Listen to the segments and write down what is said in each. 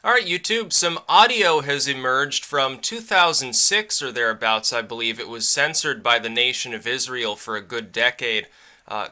Alright, YouTube, some audio has emerged from 2006 or thereabouts, I believe. It was censored by the nation of Israel for a good decade.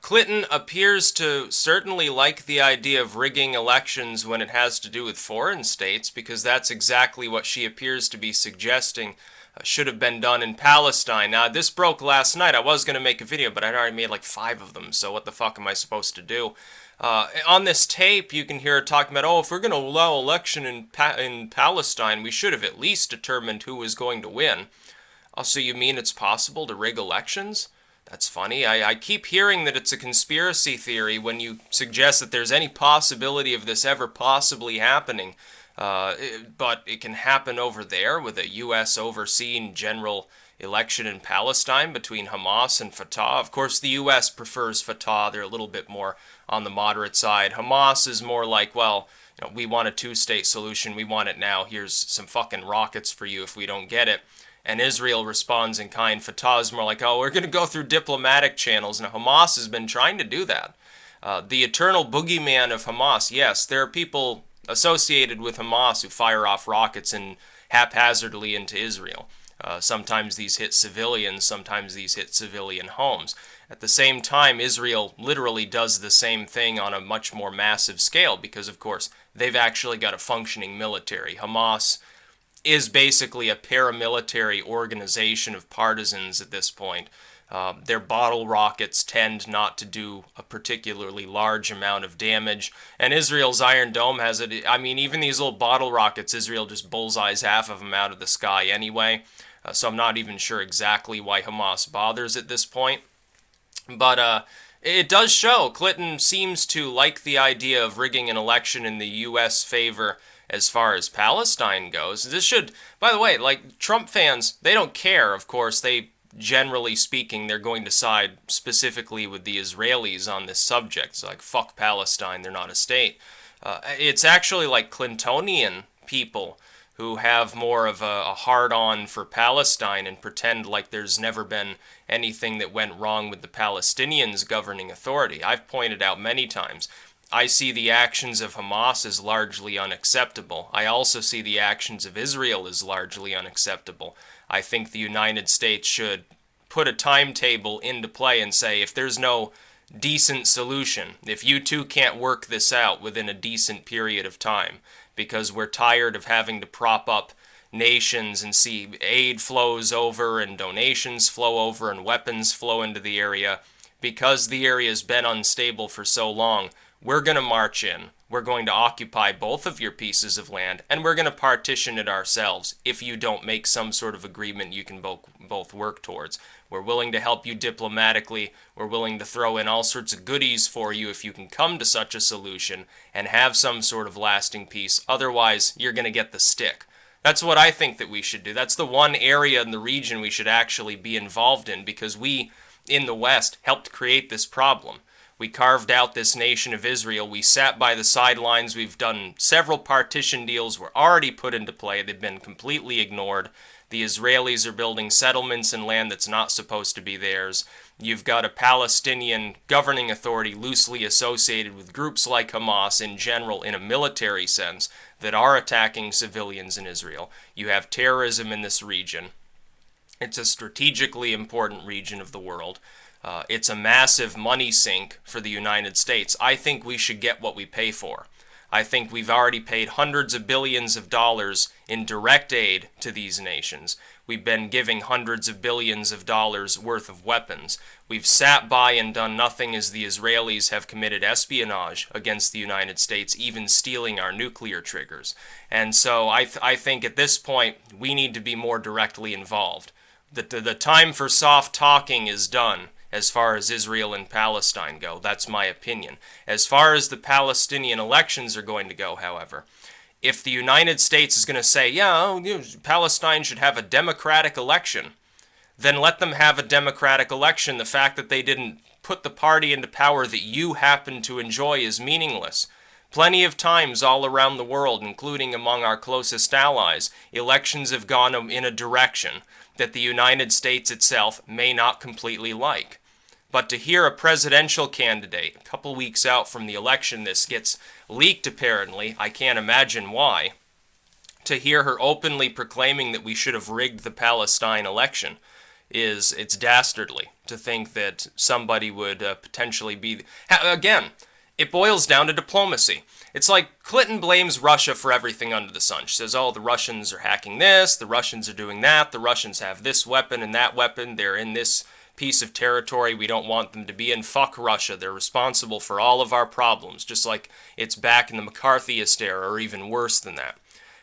Clinton appears to certainly like the idea of rigging elections when it has to do with foreign states, because that's exactly what she appears to be suggesting should have been done in Palestine. Now, this broke last night. I was going to make a video, but I'd already made like 5 of them, so what the fuck am I supposed to do? On this tape, you can hear her talking about, oh, if we're going to allow election in Palestine, we should have at least determined who was going to win. Oh, so you mean it's possible to rig elections? That's funny. I keep hearing that it's a conspiracy theory when you suggest that there's any possibility of this ever possibly happening. But it can happen over there with a U.S. overseeing general election in Palestine between Hamas and Fatah. Of course, the U.S. prefers Fatah. They're a little bit more on the moderate side. Hamas is more like, well, we want a two-state solution. We want it now. Here's some fucking rockets for you if we don't get it. And Israel responds in kind. Fatah is more like, oh, we're going to go through diplomatic channels. And Hamas has been trying to do that. The eternal boogeyman of Hamas, yes, there are people associated with Hamas who fire off rockets and haphazardly into Israel. Sometimes these hit civilians, sometimes these hit civilian homes. At the same time, Israel literally does the same thing on a much more massive scale because, of course, they've actually got a functioning military. Hamas is basically a paramilitary organization of partisans at this point. Their bottle rockets tend not to do a particularly large amount of damage. And Israel's Iron Dome has it. I mean, even these little bottle rockets, Israel just bullseyes half of them out of the sky anyway. So I'm not even sure exactly why Hamas bothers at this point. But it does show Clinton seems to like the idea of rigging an election in the U.S. favor as far as Palestine goes. This should, by the way, like Trump fans, they don't care, of course. They, generally speaking, they're going to side specifically with the Israelis on this subject. It's like, fuck Palestine, they're not a state. It's actually like Clintonian people who have more of a hard-on for Palestine and pretend like there's never been anything that went wrong with the Palestinians' governing authority. I've pointed out many times, I see the actions of Hamas as largely unacceptable. I also see the actions of Israel as largely unacceptable. I think the United States should put a timetable into play and say, if there's no decent solution, if you two can't work this out within a decent period of time, because we're tired of having to prop up nations and see aid flows over and donations flow over and weapons flow into the area, because the area's been unstable for so long, we're going to march in, we're going to occupy both of your pieces of land, and we're going to partition it ourselves if you don't make some sort of agreement you can both work towards. We're willing to help you diplomatically, we're willing to throw in all sorts of goodies for you if you can come to such a solution and have some sort of lasting peace. Otherwise, you're going to get the stick. That's what I think that we should do. That's the one area in the region we should actually be involved in, because we, in the West, helped create this problem. We carved out this nation of Israel. We sat by the sidelines. We've done several partition deals were already put into play. They've been completely ignored. The Israelis are building settlements in land that's not supposed to be theirs. You've got a Palestinian governing authority loosely associated with groups like Hamas in general in a military sense that are attacking civilians in Israel. You have terrorism in this region. It's a strategically important region of the world. It's a massive money sink for the United States. I think we should get what we pay for. I think we've already paid hundreds of billions of dollars in direct aid to these nations. We've been giving hundreds of billions of dollars worth of weapons. We've sat by and done nothing as the Israelis have committed espionage against the United States, even stealing our nuclear triggers. And so I think at this point we need to be more directly involved. The time for soft talking is done. As far as Israel and Palestine go, that's my opinion. As far as the Palestinian elections are going to go, however, if the United States is going to say, yeah, Palestine should have a democratic election, then let them have a democratic election. The fact that they didn't put the party into power that you happen to enjoy is meaningless. Plenty of times all around the world, including among our closest allies, elections have gone in a direction that the United States itself may not completely like. But to hear a presidential candidate, a couple weeks out from the election, this gets leaked apparently, I can't imagine why, to hear her openly proclaiming that we should have rigged the Palestine election. It's dastardly to think that somebody would potentially be... Again, it boils down to diplomacy. It's like Clinton blames Russia for everything under the sun. She says, oh, the Russians are hacking this, the Russians are doing that, the Russians have this weapon and that weapon, they're in this piece of territory we don't want them to be in. Fuck Russia, they're responsible for all of our problems, just like it's back in the McCarthyist era, or even worse than that.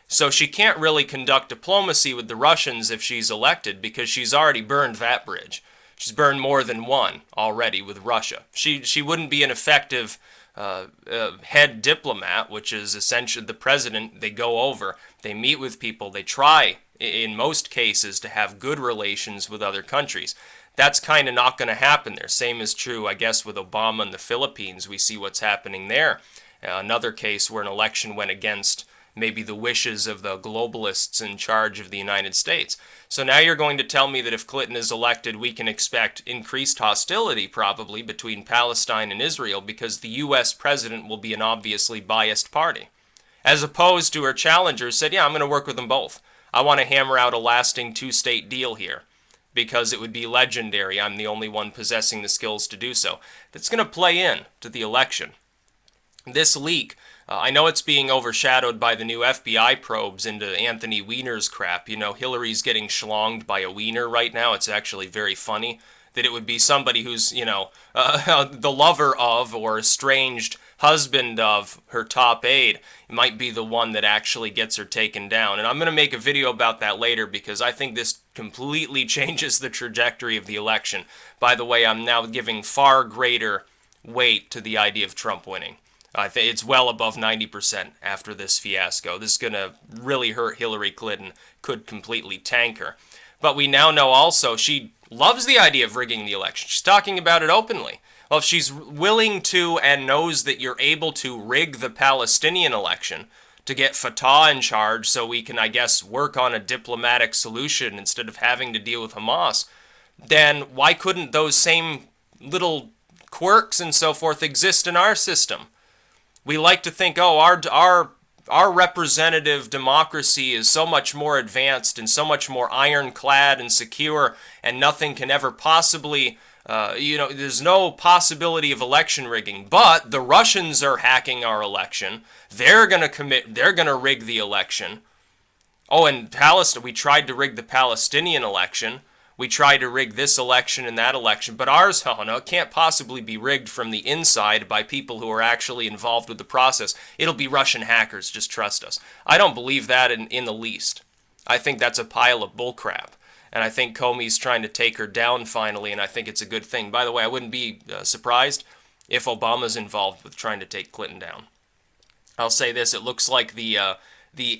So she can't really conduct diplomacy with the Russians if she's elected, because she's already burned that bridge. She's burned more than one already with Russia. She wouldn't be an effective head diplomat, which is essentially the president. They go over, they meet with people, they try, in most cases, to have good relations with other countries. That's kind of not going to happen there. Same is true, I guess, with Obama and the Philippines. We see what's happening there. Another case where an election went against maybe the wishes of the globalists in charge of the United States. So now you're going to tell me that if Clinton is elected, we can expect increased hostility probably between Palestine and Israel because the U.S. president will be an obviously biased party. As opposed to her challengers said, yeah, I'm going to work with them both. I want to hammer out a lasting two-state deal here because it would be legendary. I'm the only one possessing the skills to do so. That's going to play in to the election. This leak, I know it's being overshadowed by the new FBI probes into Anthony Weiner's crap. You know, Hillary's getting schlonged by a wiener right now. It's actually very funny that it would be somebody who's, you know, the lover of or estranged husband of her top aide might be the one that actually gets her taken down. And I'm going to make a video about that later because I think this completely changes the trajectory of the election. By the way, I'm now giving far greater weight to the idea of Trump winning. I think it's well above 90% after this fiasco. This is going to really hurt Hillary Clinton, could completely tank her. But we now know also she loves the idea of rigging the election. She's talking about it openly. Well, if she's willing to and knows that you're able to rig the Palestinian election to get Fatah in charge so we can, I guess, work on a diplomatic solution instead of having to deal with Hamas, then why couldn't those same little quirks and so forth exist in our system? We like to think, oh, our representative democracy is so much more advanced and so much more ironclad and secure, and nothing can ever possibly, there's no possibility of election rigging. But the Russians are hacking our election. They're going to rig the election. Oh, and Palestine, we tried to rig the Palestinian election. We tried to rig this election and that election, but ours, oh no, it can't possibly be rigged from the inside by people who are actually involved with the process. It'll be Russian hackers, just trust us. I don't believe that in the least. I think that's a pile of bullcrap. And I think Comey's trying to take her down finally, and I think it's a good thing. By the way, I wouldn't be surprised if Obama's involved with trying to take Clinton down. I'll say this, it looks like the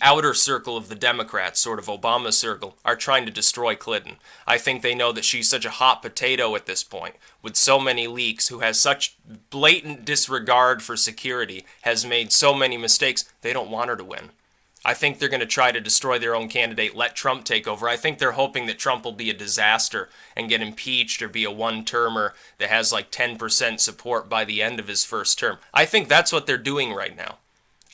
outer circle of the Democrats, sort of Obama circle, are trying to destroy Clinton. I think they know that she's such a hot potato at this point, with so many leaks, who has such blatant disregard for security, has made so many mistakes, they don't want her to win. I think they're going to try to destroy their own candidate, let Trump take over. I think they're hoping that Trump will be a disaster and get impeached or be a one-termer that has like 10% support by the end of his first term. I think that's what they're doing right now.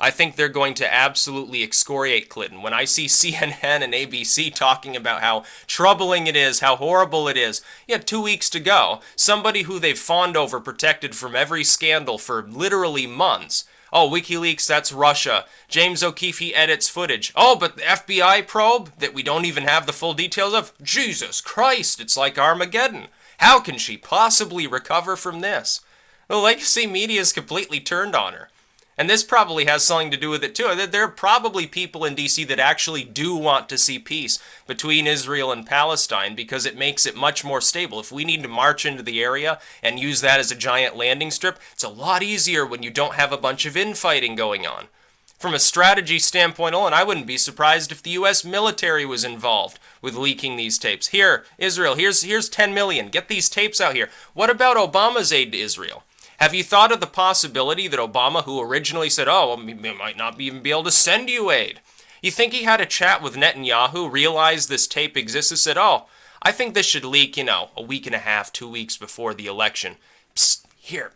I think they're going to absolutely excoriate Clinton. When I see CNN and ABC talking about how troubling it is, how horrible it is, 2 weeks to go, somebody who they've fawned over, protected from every scandal for literally months. Oh, WikiLeaks, that's Russia. James O'Keefe, he edits footage. Oh, but the FBI probe that we don't even have the full details of? Jesus Christ, it's like Armageddon. How can she possibly recover from this? The legacy media is completely turned on her. And this probably has something to do with it too. There are probably people in D.C. that actually do want to see peace between Israel and Palestine because it makes it much more stable. If we need to march into the area and use that as a giant landing strip, it's a lot easier when you don't have a bunch of infighting going on. From a strategy standpoint alone, I wouldn't be surprised if the U.S. military was involved with leaking these tapes. Here, Israel, here's 10 million. Get these tapes out here. What about Obama's aid to Israel? Have you thought of the possibility that Obama, who originally said, oh, we might not even be able to send you aid, you think he had a chat with Netanyahu, realized this tape exists, and said, oh, I think this should leak, a week and a half, 2 weeks before the election. Psst,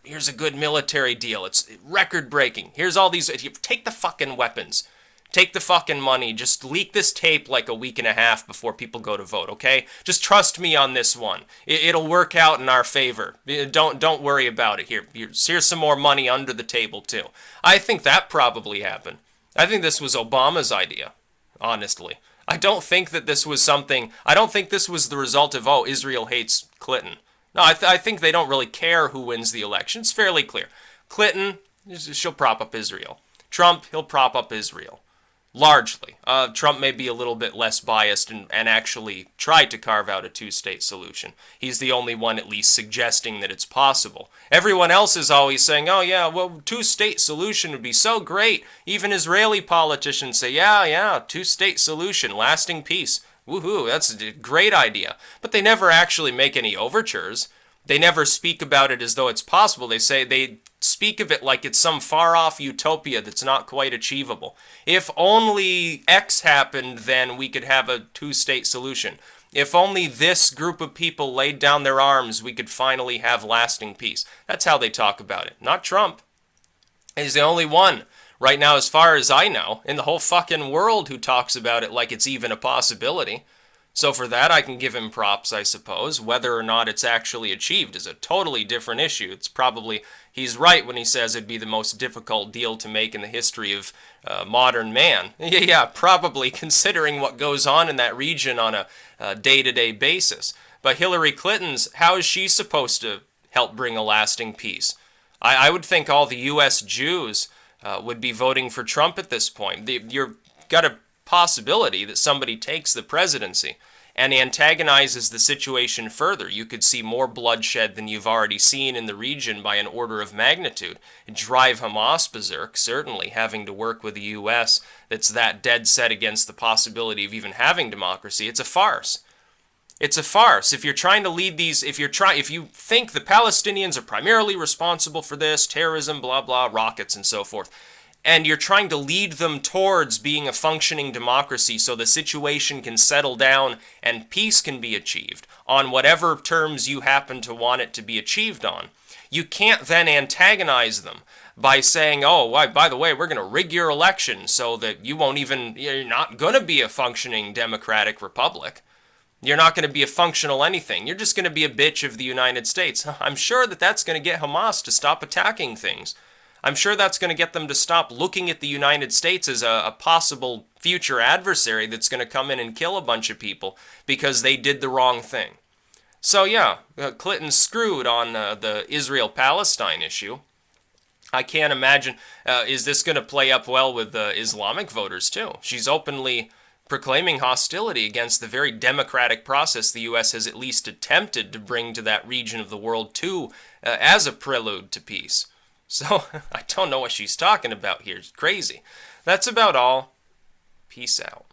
here's a good military deal. It's record-breaking. Here's all these, take the fucking weapons. Take the fucking money. Just leak this tape like a week and a half before people go to vote, okay? Just trust me on this one. It'll work out in our favor. Don't worry about it. Here's some more money under the table too. I think that probably happened. I think this was Obama's idea, honestly. I don't think that this was something. I don't think this was the result of, oh, Israel hates Clinton. No, I think they don't really care who wins the election. It's fairly clear. Clinton, she'll prop up Israel. Trump, he'll prop up Israel. Largely. Trump may be a little bit less biased and actually tried to carve out a two-state solution. He's the only one at least suggesting that it's possible. Everyone else is always saying, oh yeah, well, two-state solution would be so great. Even Israeli politicians say, yeah, two-state solution, lasting peace. Woohoo, that's a great idea. But they never actually make any overtures. They never speak about it as though it's possible. They speak of it like it's some far-off utopia that's not quite achievable. If only X happened, then we could have a two-state solution. If only this group of people laid down their arms, we could finally have lasting peace. That's how they talk about it. Not Trump. He's the only one right now, as far as I know, in the whole fucking world who talks about it like it's even a possibility. So for that, I can give him props, I suppose. Whether or not it's actually achieved is a totally different issue. It's probably, he's right when he says it'd be the most difficult deal to make in the history of modern man. Yeah, probably, considering what goes on in that region on a day-to-day basis. But Hillary Clinton's, how is she supposed to help bring a lasting peace? I would think all the U.S. Jews would be voting for Trump at this point. You've got a possibility that somebody takes the presidency and antagonizes the situation further. You could see more bloodshed than you've already seen in the region by an order of magnitude. It'd drive Hamas berserk, certainly, having to work with the U.S. that's that dead set against the possibility of even having democracy. It's a farce. It's a farce. If you're trying to lead these, if you think the Palestinians are primarily responsible for this, terrorism, blah, blah, rockets and so forth, and you're trying to lead them towards being a functioning democracy so the situation can settle down and peace can be achieved on whatever terms you happen to want it to be achieved on, you can't then antagonize them by saying, oh, by the way, we're going to rig your election so that you're not going to be a functioning democratic republic. You're not going to be a functional anything. You're just going to be a bitch of the United States. I'm sure that that's going to get Hamas to stop attacking things. I'm sure that's going to get them to stop looking at the United States as a possible future adversary that's going to come in and kill a bunch of people because they did the wrong thing. So yeah, Clinton screwed on the Israel-Palestine issue. I can't imagine, is this going to play up well with Islamic voters too? She's openly proclaiming hostility against the very democratic process the U.S. has at least attempted to bring to that region of the world too, as a prelude to peace. So, I don't know what she's talking about here. It's crazy. That's about all. Peace out.